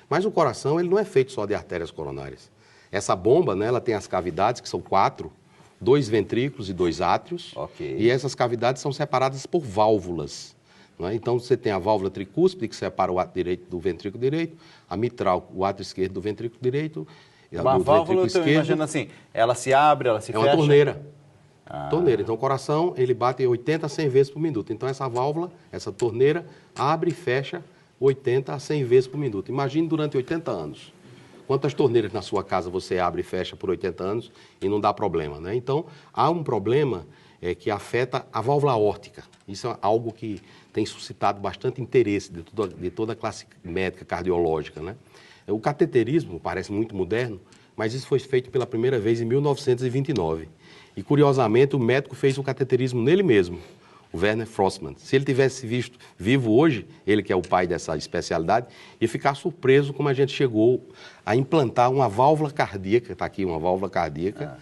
Mas o coração, ele não é feito só de artérias coronárias. Essa bomba, né, ela tem as cavidades, que são 4, 2 ventrículos e 2 átrios. Ok. E essas cavidades são separadas por válvulas. Não é? Então, você tem a válvula tricúspide, que separa o átrio direito do ventrículo direito, a mitral, o átrio esquerdo do ventrículo direito, Uma do válvula, eu ventrículo estou esquerdo. imaginando assim, ela se abre, ela se fecha? É uma torneira. Ah. Torneira. Então, o coração, ele bate 80 a 100 vezes por minuto. Então, essa válvula, essa torneira, abre e fecha 80 a 100 vezes por minuto. Imagine durante 80 anos. Quantas torneiras na sua casa você abre e fecha por 80 anos e não dá problema, né? Então, há um problema que afeta a válvula aórtica. Isso é algo que tem suscitado bastante interesse de toda a classe médica cardiológica, né? O cateterismo parece muito moderno, mas isso foi feito pela primeira vez em 1929. E, curiosamente, o médico fez o cateterismo nele mesmo, o Werner Frossmann. Se ele tivesse visto vivo hoje, ele que é o pai dessa especialidade, ia ficar surpreso como a gente chegou a implantar uma válvula cardíaca, está aqui uma válvula cardíaca,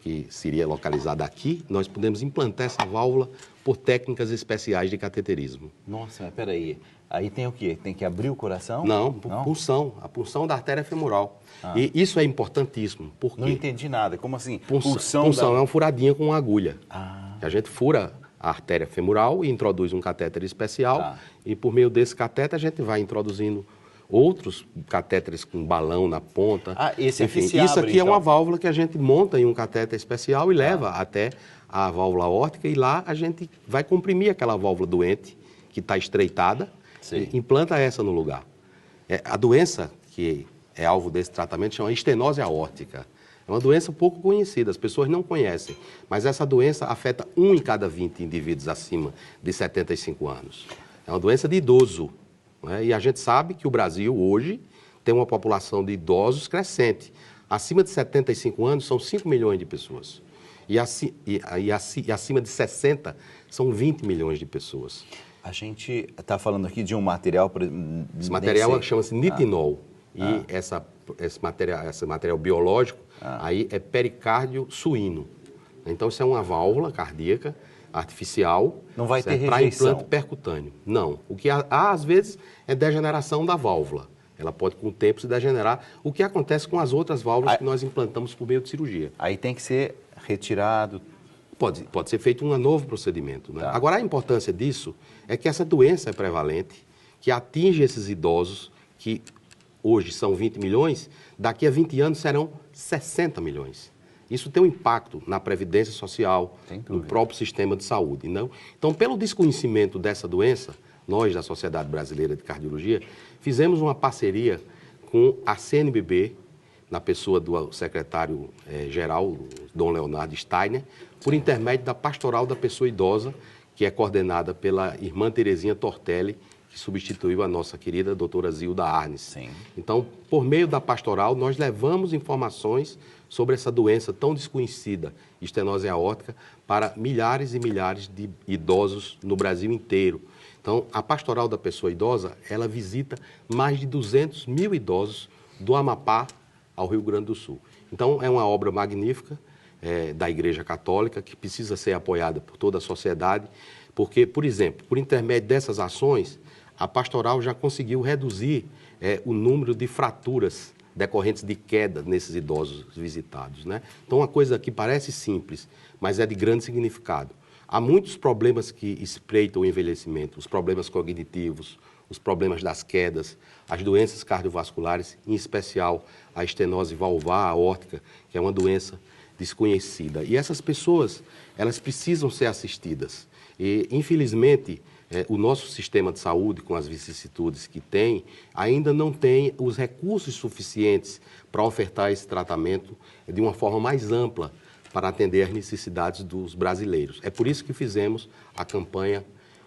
que seria localizada aqui, nós podemos implantar essa válvula por técnicas especiais de cateterismo. Nossa, mas peraí, aí tem o quê? Tem que abrir o coração? Não, punção, a punção da artéria femoral. E isso é importantíssimo, porque... Não entendi nada, como assim? Punção é uma furadinha com uma agulha. A gente fura a artéria femoral e introduz um catéter especial, e por meio desse catéter a gente vai introduzindo outros catéteres com balão na ponta. Esse Enfim, aqui se isso abre, aqui então. é uma válvula que a gente monta em um catéter especial e leva até a válvula aórtica, e lá a gente vai comprimir aquela válvula doente que está estreitada e implanta essa no lugar. A doença que é alvo desse tratamento chama estenose aórtica. É uma doença pouco conhecida, as pessoas não conhecem, mas essa doença afeta 1 em cada 20 indivíduos acima de 75 anos. É uma doença de idoso, né? E a gente sabe que o Brasil hoje tem uma população de idosos crescente. Acima de 75 anos são 5 milhões de pessoas. E acima de 60 são 20 milhões de pessoas. A gente está falando aqui de um material... Esse material chama-se nitinol. E esse material biológico aí é pericárdio suíno. Então, isso é uma válvula cardíaca artificial. Não vai ter para rejeição. implante percutâneo. Não. O que há, às vezes, é degeneração da válvula. Ela pode, com o tempo, se degenerar. O que acontece com as outras válvulas que nós implantamos por meio de cirurgia. Aí tem que ser retirado. Pode ser feito um novo procedimento, né? Agora, a importância disso é que essa doença é prevalente, que atinge esses idosos, que hoje são 20 milhões, daqui a 20 anos serão 60 milhões. Isso tem um impacto na previdência social, no próprio sistema de saúde, não? Então, pelo desconhecimento dessa doença, nós, da Sociedade Brasileira de Cardiologia, fizemos uma parceria com a CNBB, na pessoa do secretário-geral, Dom Leonardo Steiner, por intermédio da Pastoral da Pessoa Idosa, que é coordenada pela irmã Terezinha Tortelli, que substituiu a nossa querida doutora Zilda Arnes. Então, por meio da pastoral, nós levamos informações sobre essa doença tão desconhecida, estenose aórtica, para milhares e milhares de idosos no Brasil inteiro. Então, a Pastoral da Pessoa Idosa, ela visita mais de 200 mil idosos do Amapá ao Rio Grande do Sul. Então, é uma obra magnífica da Igreja Católica, que precisa ser apoiada por toda a sociedade, porque, por exemplo, por intermédio dessas ações, a pastoral já conseguiu reduzir o número de fraturas decorrentes de queda nesses idosos visitados, né? Então, uma coisa que parece simples, mas é de grande significado. Há muitos problemas que espreitam o envelhecimento, os problemas cognitivos, os problemas das quedas, as doenças cardiovasculares, em especial a estenose valvar aórtica, que é uma doença desconhecida. E essas pessoas, elas precisam ser assistidas. E, infelizmente, o nosso sistema de saúde, com as vicissitudes que tem, ainda não tem os recursos suficientes para ofertar esse tratamento de uma forma mais ampla para atender às necessidades dos brasileiros. É por isso que fizemos a campanha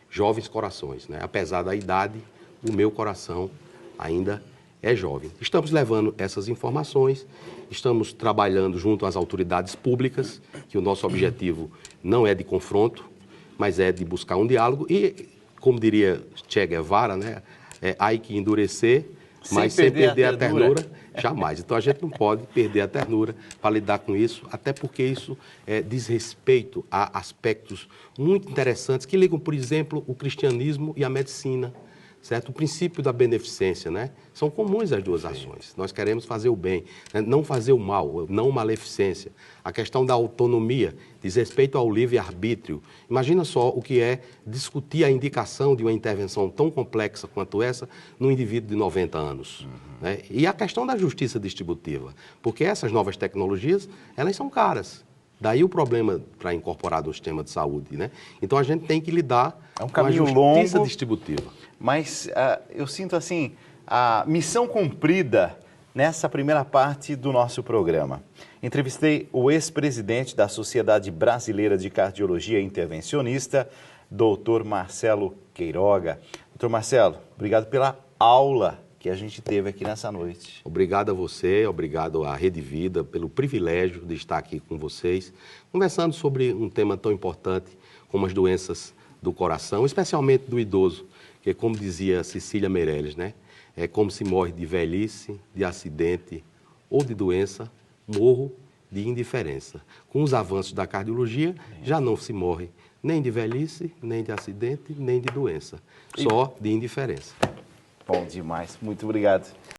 Jovens Corações, né? Apesar da idade, o meu coração ainda é jovem. Estamos levando essas informações, estamos trabalhando junto às autoridades públicas, que o nosso objetivo não é de confronto, mas é de buscar um diálogo e, como diria Che Guevara, né, há que endurecer, mas sem perder a ternura, jamais. Então, a gente não pode perder a ternura para lidar com isso, até porque isso diz respeito a aspectos muito interessantes que ligam, por exemplo, o cristianismo e a medicina. certo? O princípio da beneficência, né? São comuns as duas ações. Nós queremos fazer o bem, né? Não fazer o mal, não maleficência. A questão da autonomia diz respeito ao livre-arbítrio. Imagina só o que é discutir a indicação de uma intervenção tão complexa quanto essa num indivíduo de 90 anos. Né? E a questão da justiça distributiva, porque essas novas tecnologias, elas são caras. Daí o problema para incorporar no sistema de saúde, né? Então a gente tem que lidar com a justiça longo, distributiva. Mas eu sinto assim, a missão cumprida nessa primeira parte do nosso programa. Entrevistei o ex-presidente da Sociedade Brasileira de Cardiologia Intervencionista, Dr. Marcelo Queiroga. Dr. Marcelo, obrigado pela aula que a gente teve aqui nessa noite. Obrigado a você, obrigado à Rede Vida pelo privilégio de estar aqui com vocês, conversando sobre um tema tão importante como as doenças do coração, especialmente do idoso, que como dizia Cecília Meirelles, né? É como se morre de velhice, de acidente ou de doença, morro de indiferença. Com os avanços da cardiologia, já não se morre nem de velhice, nem de acidente, nem de doença, só de indiferença. Bom demais, muito obrigado.